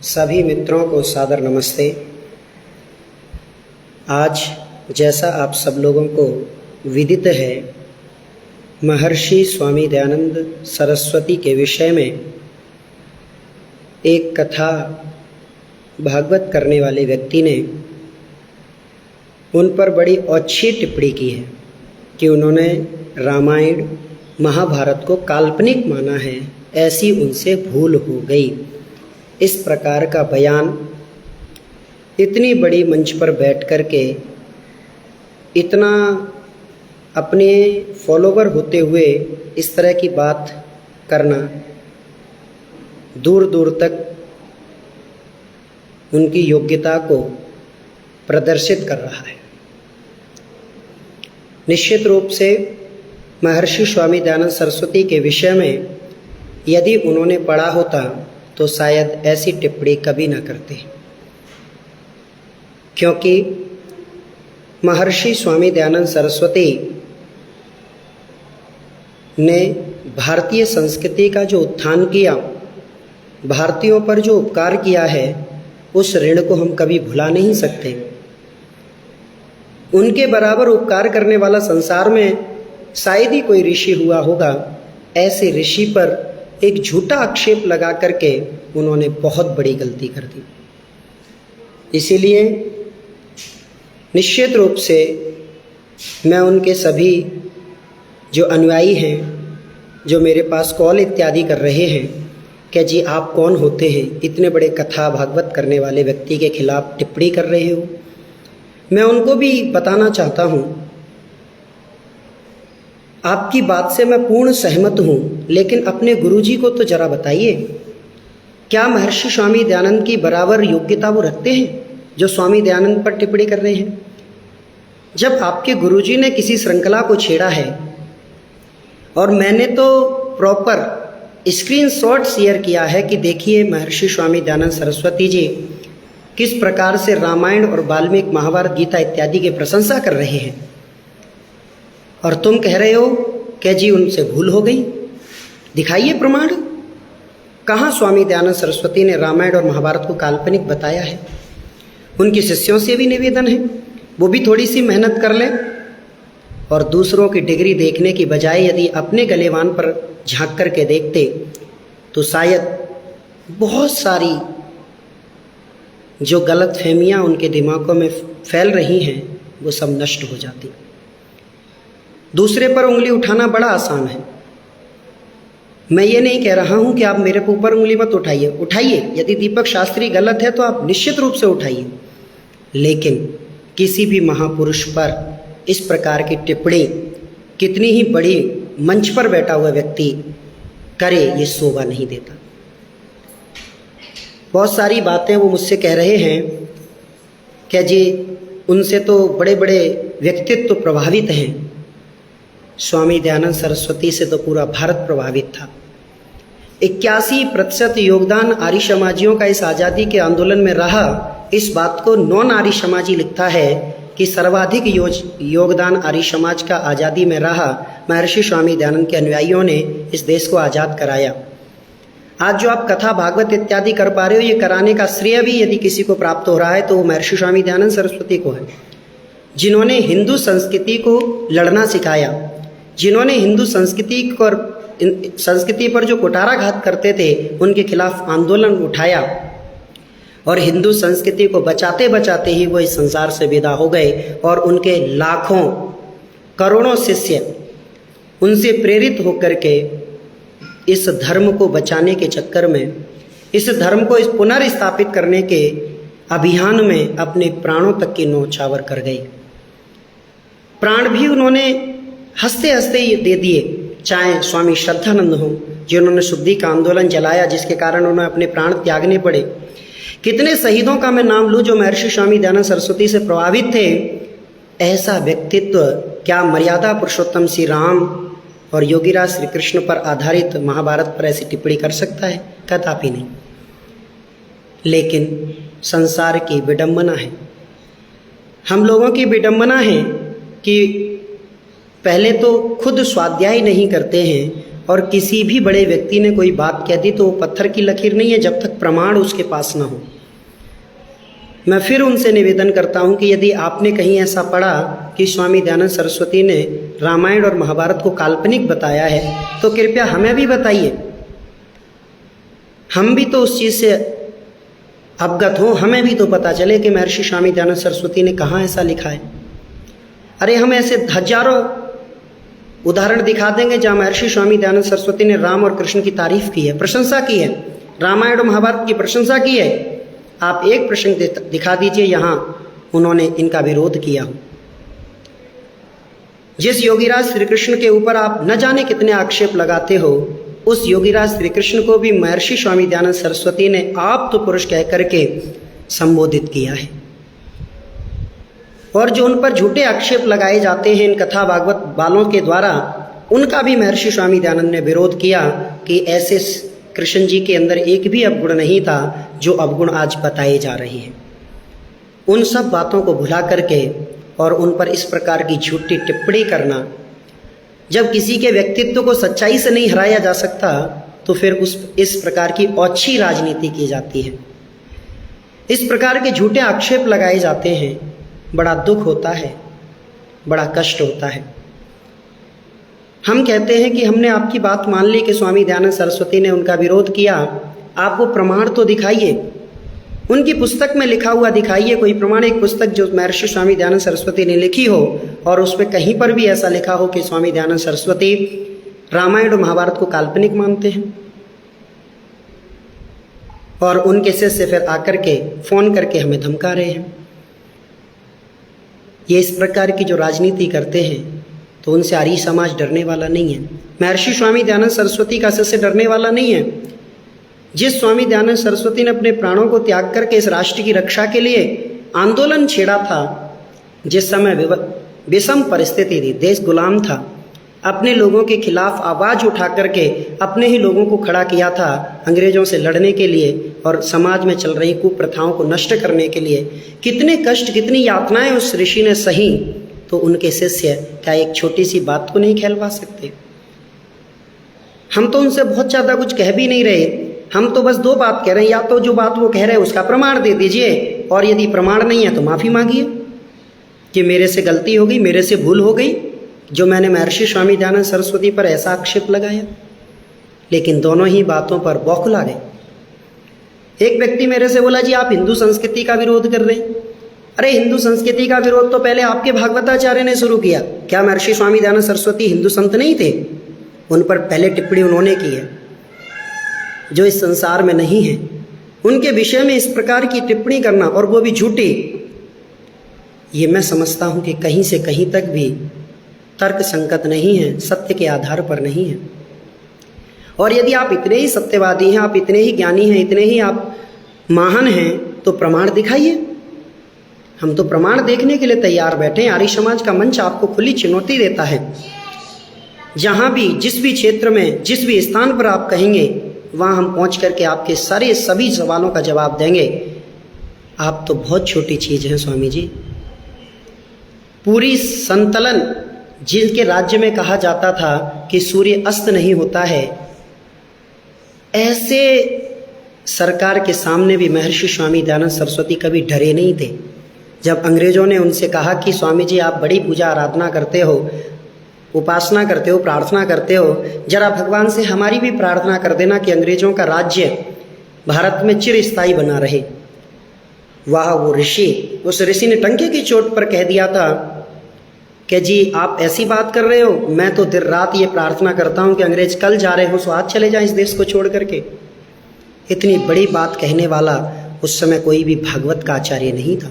सभी मित्रों को सादर नमस्ते। आज जैसा आप सब लोगों को विदित है, महर्षि स्वामी दयानंद सरस्वती के विषय में एक कथा भागवत करने वाले व्यक्ति ने उन पर बड़ी अच्छी टिप्पणी की है कि उन्होंने रामायण महाभारत को काल्पनिक माना है, ऐसी उनसे भूल हो गई। इस प्रकार का बयान इतनी बड़ी मंच पर बैठ कर के इतना अपने फॉलोवर होते हुए इस तरह की बात करना दूर दूर तक उनकी योग्यता को प्रदर्शित कर रहा है। निश्चित रूप से महर्षि स्वामी दयानंद सरस्वती के विषय में यदि उन्होंने पढ़ा होता तो शायद ऐसी टिप्पणी कभी न करते, क्योंकि महर्षि स्वामी दयानंद सरस्वती ने भारतीय संस्कृति का जो उत्थान किया, भारतीयों पर जो उपकार किया है, उस ऋण को हम कभी भुला नहीं सकते। उनके बराबर उपकार करने वाला संसार में शायद ही कोई ऋषि हुआ होगा। ऐसे ऋषि पर एक झूठा आक्षेप लगा करके उन्होंने बहुत बड़ी गलती कर दी। इसीलिए निश्चित रूप से मैं उनके सभी जो अनुयायी हैं, जो मेरे पास कॉल इत्यादि कर रहे हैं कि जी आप कौन होते हैं, इतने बड़े कथा भागवत करने वाले व्यक्ति के खिलाफ टिप्पणी कर रहे हो, मैं उनको भी बताना चाहता हूँ आपकी बात से मैं पूर्ण सहमत हूँ, लेकिन अपने गुरुजी को तो जरा बताइए, क्या महर्षि स्वामी दयानंद की बराबर योग्यता वो रखते हैं जो स्वामी दयानंद पर टिप्पणी कर रहे हैं? जब आपके गुरुजी ने किसी श्रृंखला को छेड़ा है और मैंने तो प्रॉपर स्क्रीनशॉट शेयर किया है कि देखिए महर्षि स्वामी दयानंद सरस्वती जी किस प्रकार से रामायण और वाल्मीकि महाभारत गीता इत्यादि की प्रशंसा कर रहे हैं, और तुम कह रहे हो कि जी उनसे भूल हो गई। दिखाइए प्रमाण, कहाँ स्वामी दयानंद सरस्वती ने रामायण और महाभारत को काल्पनिक बताया है? उनके शिष्यों से भी निवेदन है वो भी थोड़ी सी मेहनत कर लें और दूसरों की डिग्री देखने की बजाय यदि अपने गलेवान पर झांक कर के देखते तो शायद बहुत सारी जो गलत फहमियाँ उनके दिमागों में फैल रही हैं वो सब नष्ट हो जाती। दूसरे पर उंगली उठाना बड़ा आसान है। मैं ये नहीं कह रहा हूँ कि आप मेरे ऊपर उंगली मत उठाइए, उठाइए। यदि दीपक शास्त्री गलत है तो आप निश्चित रूप से उठाइए, लेकिन किसी भी महापुरुष पर इस प्रकार की टिप्पणी कितनी ही बड़ी मंच पर बैठा हुआ व्यक्ति करे, ये शोभा नहीं देता। बहुत सारी बातें वो मुझसे कह रहे हैं कि जी उनसे तो बड़े बड़े व्यक्तित्व प्रभावित हैं। स्वामी दयानंद सरस्वती से तो पूरा भारत प्रभावित था। 81% योगदान आर्य समाजियों का इस आज़ादी के आंदोलन में रहा। इस बात को नॉन आर्य समाजी लिखता है कि सर्वाधिक योगदान आर्य समाज का आज़ादी में रहा। महर्षि स्वामी दयानंद के अनुयायियों ने इस देश को आज़ाद कराया। आज जो आप कथा भागवत इत्यादि कर पा रहे हो, ये कराने का श्रेय भी यदि किसी को प्राप्त हो रहा है तो वो महर्षि स्वामी दयानंद सरस्वती को है, जिन्होंने हिंदू संस्कृति को लड़ना सिखाया, जिन्होंने हिंदू संस्कृति पर जो कुठाराघात करते थे उनके खिलाफ आंदोलन उठाया, और हिंदू संस्कृति को बचाते बचाते ही वो इस संसार से विदा हो गए। और उनके लाखों करोड़ों शिष्य उनसे प्रेरित होकर के इस धर्म को बचाने के चक्कर में, इस धर्म को पुनर्स्थापित करने के अभियान में अपने प्राणों तक की न्यौछावर कर गए। प्राण भी उन्होंने हंसते हंसते दे दिए। चाहे स्वामी श्रद्धानंद हो, जिन्होंने शुद्धि का आंदोलन जलाया, जिसके कारण उन्हें अपने प्राण त्यागने पड़े। कितने शहीदों का मैं नाम लूँ जो महर्षि स्वामी दयानंद सरस्वती से प्रभावित थे। ऐसा व्यक्तित्व क्या मर्यादा पुरुषोत्तम श्री राम और योगीराज श्री कृष्ण पर आधारित महाभारत पर ऐसी टिप्पणी कर सकता है? कदापि नहीं। लेकिन संसार की विडंबना है, हम लोगों की विडंबना है कि पहले तो खुद स्वाध्याय नहीं करते हैं और किसी भी बड़े व्यक्ति ने कोई बात कह दी तो वो पत्थर की लकीर नहीं है जब तक प्रमाण उसके पास ना हो। मैं फिर उनसे निवेदन करता हूं कि यदि आपने कहीं ऐसा पढ़ा कि स्वामी दयानंद सरस्वती ने रामायण और महाभारत को काल्पनिक बताया है तो कृपया हमें भी बताइए, हम भी तो उस चीज़ से अवगत हों, हमें भी तो पता चले कि महर्षि स्वामी दयानंद सरस्वती ने कहाँ ऐसा लिखा है। अरे हम ऐसे हजारों उदाहरण दिखा देंगे जहाँ महर्षि स्वामी दयानंद सरस्वती ने राम और कृष्ण की तारीफ की है, प्रशंसा की है, रामायण और महाभारत की प्रशंसा की है। आप एक प्रसंग दिखा दीजिए यहाँ उन्होंने इनका विरोध किया हो। जिस योगीराज श्री कृष्ण के ऊपर आप न जाने कितने आक्षेप लगाते हो, उस योगीराज श्री कृष्ण को भी महर्षि स्वामी दयानंद सरस्वती ने आप तो पुरुष कह करके संबोधित किया है। और जो उन पर झूठे आक्षेप लगाए जाते हैं इन कथा भागवत वालों के द्वारा, उनका भी महर्षि स्वामी दयानंद ने विरोध किया कि ऐसे कृष्ण जी के अंदर एक भी अवगुण नहीं था जो अवगुण आज बताए जा रहे हैं। उन सब बातों को भुला करके और उन पर इस प्रकार की झूठी टिप्पणी करना, जब किसी के व्यक्तित्व को सच्चाई से नहीं हराया जा सकता तो फिर इस प्रकार की ओछी राजनीति की जाती है, इस प्रकार के झूठे आक्षेप लगाए जाते हैं। बड़ा दुख होता है, बड़ा कष्ट होता है। हम कहते हैं कि हमने आपकी बात मान ली कि स्वामी दयानंद सरस्वती ने उनका विरोध किया, आप वो प्रमाण तो दिखाइए, उनकी पुस्तक में लिखा हुआ दिखाइए, कोई प्रमाणिक पुस्तक जो महर्षि स्वामी दयानंद सरस्वती ने लिखी हो और उसमें कहीं पर भी ऐसा लिखा हो कि स्वामी दयानंद सरस्वती रामायण और महाभारत को काल्पनिक मानते हैं। और उनके शिष्य फिर आकर के फोन करके हमें धमका रहे हैं। ये इस प्रकार की जो राजनीति करते हैं तो उनसे आर्य समाज डरने वाला नहीं है। महर्षि स्वामी दयानंद सरस्वती का शिष्य डरने वाला नहीं है। जिस स्वामी दयानंद सरस्वती ने अपने प्राणों को त्याग करके इस राष्ट्र की रक्षा के लिए आंदोलन छेड़ा था, जिस समय विषम परिस्थिति थी, देश गुलाम था, अपने लोगों के खिलाफ आवाज उठा करके अपने ही लोगों को खड़ा किया था अंग्रेजों से लड़ने के लिए और समाज में चल रही कुप्रथाओं को नष्ट करने के लिए। कितने कष्ट, कितनी यातनाएं उस ऋषि ने सही, तो उनके शिष्य क्या एक छोटी सी बात को नहीं खेलवा सकते? हम तो उनसे बहुत ज़्यादा कुछ कह भी नहीं रहे, हम तो बस दो बात कह रहे हैं, या तो जो बात वो कह रहे हैं उसका प्रमाण दे दीजिए, और यदि प्रमाण नहीं है तो माफ़ी मांगिए कि मेरे से गलती हो गई, मेरे से भूल हो गई जो मैंने महर्षि स्वामी दयानंद सरस्वती पर ऐसा आक्षेप लगाया। लेकिन दोनों ही बातों पर बौखला गए। एक व्यक्ति मेरे से बोला, जी आप हिंदू संस्कृति का विरोध कर रहे हैं। अरे हिंदू संस्कृति का विरोध तो पहले आपके भागवताचार्य ने शुरू किया। क्या महर्षि स्वामी दयानंद सरस्वती हिंदू संत नहीं थे? उन पर पहले टिप्पणी उन्होंने की है, जो इस संसार में नहीं है। उनके विषय में इस प्रकार की टिप्पणी करना, और वो भी झूठी, ये मैं समझता हूं कि कहीं से कहीं तक भी तर्क संगत नहीं है, सत्य के आधार पर नहीं है। और यदि आप इतने ही सत्यवादी हैं, आप इतने ही ज्ञानी हैं, इतने ही आप महान हैं, तो प्रमाण दिखाइए। हम तो प्रमाण देखने के लिए तैयार बैठे हैं। आर्य समाज का मंच आपको खुली चुनौती देता है। जहां भी, जिस भी क्षेत्र में, जिस भी स्थान पर आप कहेंगे, वहां हम पहुंच करके आपके सारे सभी सवालों का जवाब देंगे। आप तो बहुत छोटी चीज हैं स्वामी जी। पूरी संतलन, जिनके राज्य में कहा जाता था कि सूर्य अस्त नहीं होता है, ऐसे सरकार के सामने भी महर्षि स्वामी दयानंद सरस्वती कभी डरे नहीं थे। जब अंग्रेजों ने उनसे कहा कि स्वामी जी आप बड़ी पूजा आराधना करते हो, उपासना करते हो, प्रार्थना करते हो, जरा भगवान से हमारी भी प्रार्थना कर देना कि अंग्रेजों का राज्य भारत में चिरस्थायी बना रहे। वाह, वो ऋषि, उस ऋषि ने टंके की चोट पर कह दिया था कि जी आप ऐसी बात कर रहे हो, मैं तो दिन रात ये प्रार्थना करता हूँ कि अंग्रेज कल जा रहे हो सो आज चले जाएं इस देश को छोड़ करके। इतनी बड़ी बात कहने वाला उस समय कोई भी भागवत का आचार्य नहीं था।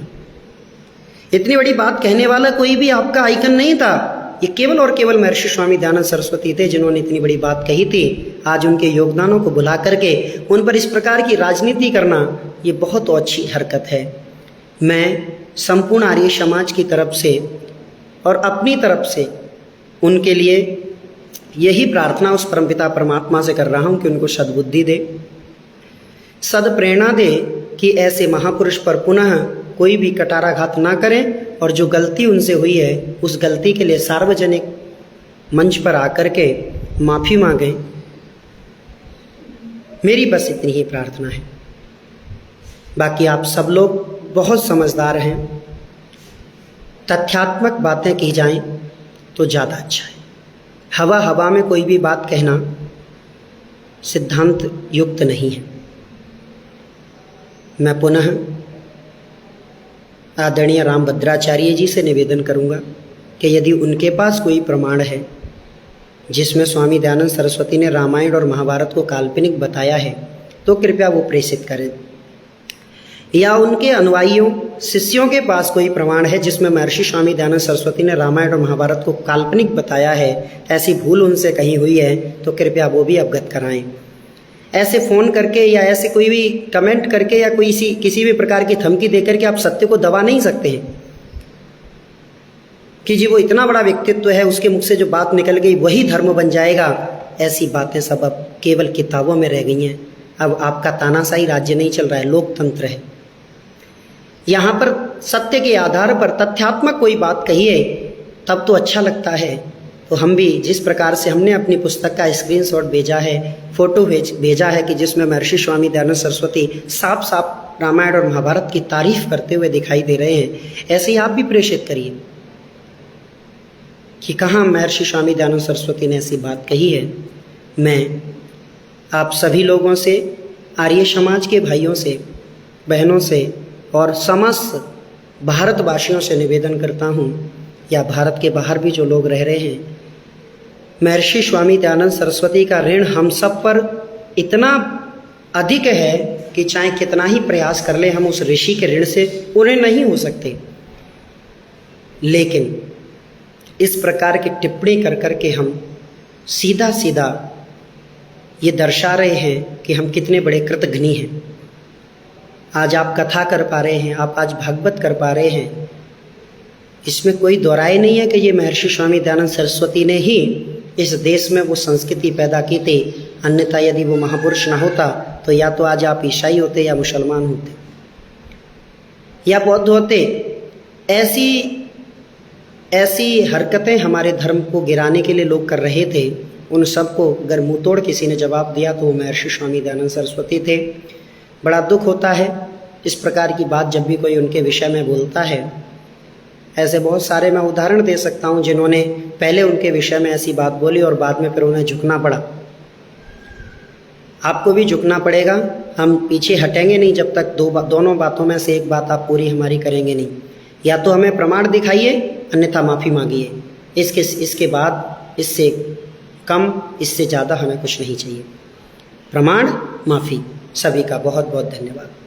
इतनी बड़ी बात कहने वाला कोई भी आपका आइकन नहीं था। ये केवल और केवल महर्षि स्वामी दयानंद सरस्वती थे जिन्होंने इतनी बड़ी बात कही थी। आज उनके योगदानों को भुला करके उन पर इस प्रकार की राजनीति करना, ये बहुत अच्छी हरकत है। मैं संपूर्ण आर्य समाज की तरफ से और अपनी तरफ से उनके लिए यही प्रार्थना उस परमपिता परमात्मा से कर रहा हूँ कि उनको सद्बुद्धि दे, सद्प्रेरणा दे कि ऐसे महापुरुष पर पुनः कोई भी कटाराघात ना करें, और जो गलती उनसे हुई है उस गलती के लिए सार्वजनिक मंच पर आकर के माफ़ी मांगें। मेरी बस इतनी ही प्रार्थना है। बाकी आप सब लोग बहुत समझदार हैं, तथ्यात्मक बातें की जाएं तो ज़्यादा अच्छा है। हवा हवा में कोई भी बात कहना सिद्धांत युक्त नहीं है। मैं पुनः आदरणीय रामभद्राचार्य जी से निवेदन करूंगा कि यदि उनके पास कोई प्रमाण है जिसमें स्वामी दयानंद सरस्वती ने रामायण और महाभारत को काल्पनिक बताया है तो कृपया वो प्रेषित करें, या उनके अनुयायियों शिष्यों के पास कोई प्रमाण है जिसमें महर्षि स्वामी दयानंद सरस्वती ने रामायण और महाभारत को काल्पनिक बताया है, ऐसी भूल उनसे कहीं हुई है तो कृपया वो भी अवगत कराएं। ऐसे फ़ोन करके या ऐसे कोई भी कमेंट करके या कोई किसी भी प्रकार की धमकी देकर के आप सत्य को दबा नहीं सकते हैं कि जी वो इतना बड़ा व्यक्तित्व है, उसके मुख से जो बात निकल गई वही धर्म बन जाएगा। ऐसी बातें सब अब केवल किताबों में रह गई हैं। अब आपका तानाशाही राज्य नहीं चल रहा है, लोकतंत्र है। यहाँ पर सत्य के आधार पर तथ्यात्मक कोई बात कहिए तब तो अच्छा लगता है। तो हम भी जिस प्रकार से हमने अपनी पुस्तक का स्क्रीनशॉट भेजा है, फोटो भेजा है कि जिसमें महर्षि स्वामी दयानंद सरस्वती साफ साफ रामायण और महाभारत की तारीफ करते हुए दिखाई दे रहे हैं, ऐसे ही आप भी प्रेषित करिए कि कहाँ महर्षि स्वामी दयानंद सरस्वती ने ऐसी बात कही है। मैं आप सभी लोगों से, आर्य समाज के भाइयों से, बहनों से और समस्त भारतवासियों से निवेदन करता हूँ, या भारत के बाहर भी जो लोग रह रहे हैं, महर्षि स्वामी दयानंद सरस्वती का ऋण हम सब पर इतना अधिक है कि चाहे कितना ही प्रयास कर ले हम उस ऋषि के ऋण से पूरे नहीं हो सकते। लेकिन इस प्रकार की टिप्पणी कर कर के हम सीधा सीधा ये दर्शा रहे हैं कि हम कितने बड़े कृतघ्नी हैं। आज आप कथा कर पा रहे हैं, आप आज भागवत कर पा रहे हैं, इसमें कोई दोहराई नहीं है कि ये महर्षि स्वामी दयानंद सरस्वती ने ही इस देश में वो संस्कृति पैदा की थी। अन्यथा यदि वो महापुरुष ना होता तो या तो आज आप ईसाई होते या मुसलमान होते या बौद्ध होते। ऐसी हरकतें हमारे धर्म को गिराने के लिए लोग कर रहे थे। उन सबको अगर मुँह तोड़ किसी ने जवाब दिया तो वो महर्षि स्वामी दयानंद सरस्वती थे। बड़ा दुख होता है इस प्रकार की बात जब भी कोई उनके विषय में बोलता है। ऐसे बहुत सारे मैं उदाहरण दे सकता हूँ जिन्होंने पहले उनके विषय में ऐसी बात बोली और बाद में फिर उन्हें झुकना पड़ा। आपको भी झुकना पड़ेगा। हम पीछे हटेंगे नहीं जब तक दोनों बातों में से एक बात आप पूरी हमारी करेंगे नहीं। या तो हमें प्रमाण दिखाइए, अन्यथा माफ़ी मांगिए। इसके बाद इससे कम, इससे ज़्यादा हमें कुछ नहीं चाहिए। प्रमाण, माफ़ी। सभी का बहुत बहुत धन्यवाद।